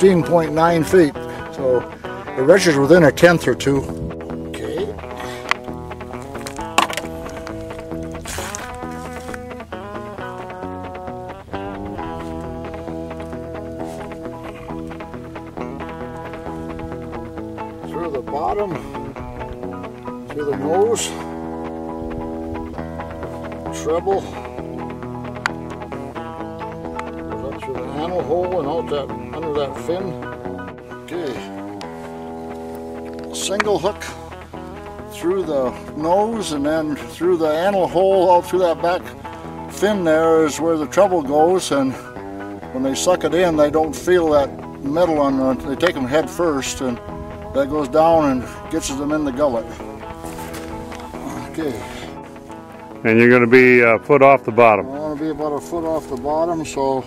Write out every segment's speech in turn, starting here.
15.9 feet. So the register's within a tenth or two. Okay. Through the bottom, through the nose, treble, goes up through the animal hole and out that under that fin. Okay, single hook through the nose and then through the animal hole, out through that back fin there is where the treble goes, and when they suck it in they don't feel that metal on the, they take them head first, and that goes down and gets them in the gullet. Okay. And you're going to be a foot off the bottom. I want to be about a foot off the bottom, so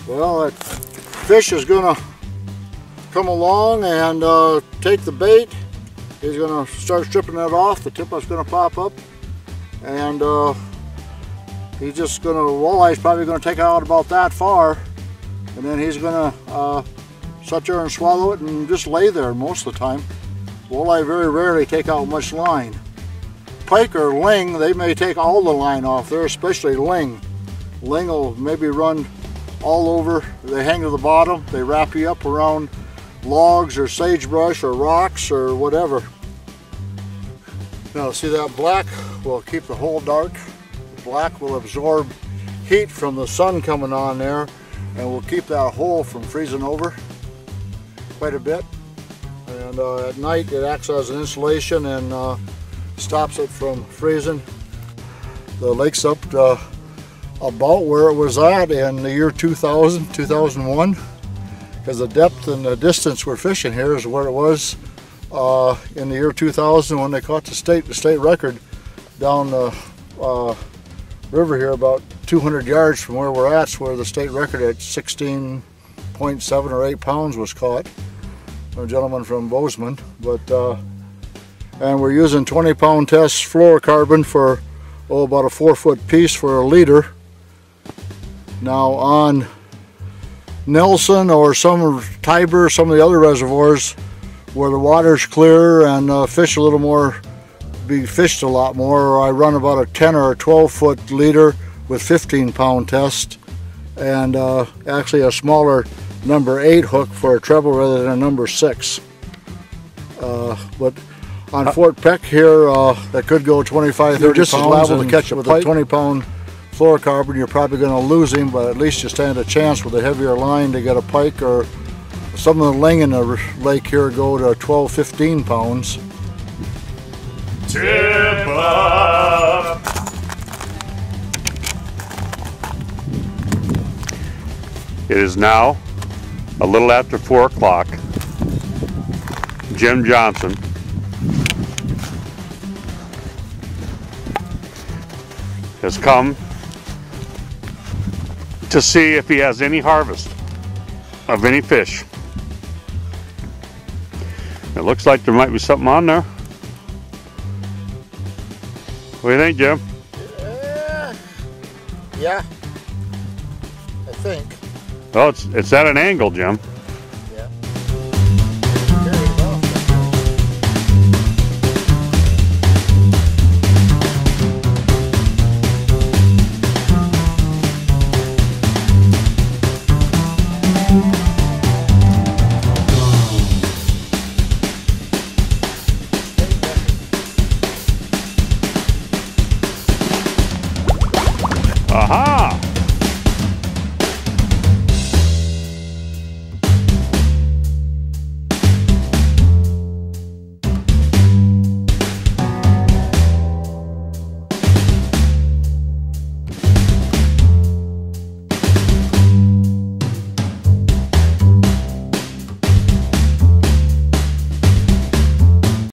well, that fish is going to come along and take the bait. He's going to start stripping that off. The tip-up's going to pop up, and he's just going to, walleye's probably going to take it out about that far, and then he's going to sit there and swallow it and just lay there most of the time. Walleye very rarely take out much line. Pike or ling, they may take all the line off there, especially ling. Ling will maybe run all over. They hang to the bottom, they wrap you up around logs or sagebrush or rocks or whatever. Now see, that black will keep the hole dark. The black will absorb heat from the sun coming on there and will keep that hole from freezing over quite a bit. And at night it acts as an insulation and stops it from freezing. The lake's up about where it was at in the year 2000, 2001, because the depth and the distance we're fishing here is where it was in the year 2000 when they caught the state record down the river here, about 200 yards from where we're at, where the state record at 16.7 or 8 pounds was caught. A gentleman from Bozeman, and we're using 20-pound test fluorocarbon for about a 4-foot piece for a leader. Now on Nelson or some Tiber, some of the other reservoirs where the water's clear and fish a little more, be fished a lot more, I run about a 10 or a 12-foot leader with 15-pound test, and actually a smaller number 8 hook for a treble rather than a number 6. But on Fort Peck here, that could go 25, 30 just pounds, as liable to catch with a 20-pound fluorocarbon. You're probably going to lose him, but at least you stand a chance with a heavier line to get a pike, or some of the ling in the lake here go to 12, 15 pounds. Tip up! It is now a little after 4 o'clock. Jim Johnson has come to see if he has any harvest of any fish. It looks like there might be something on there. What do you think, Jim? Yeah, I think. Oh, it's at an angle, Jim. Yeah. Aha!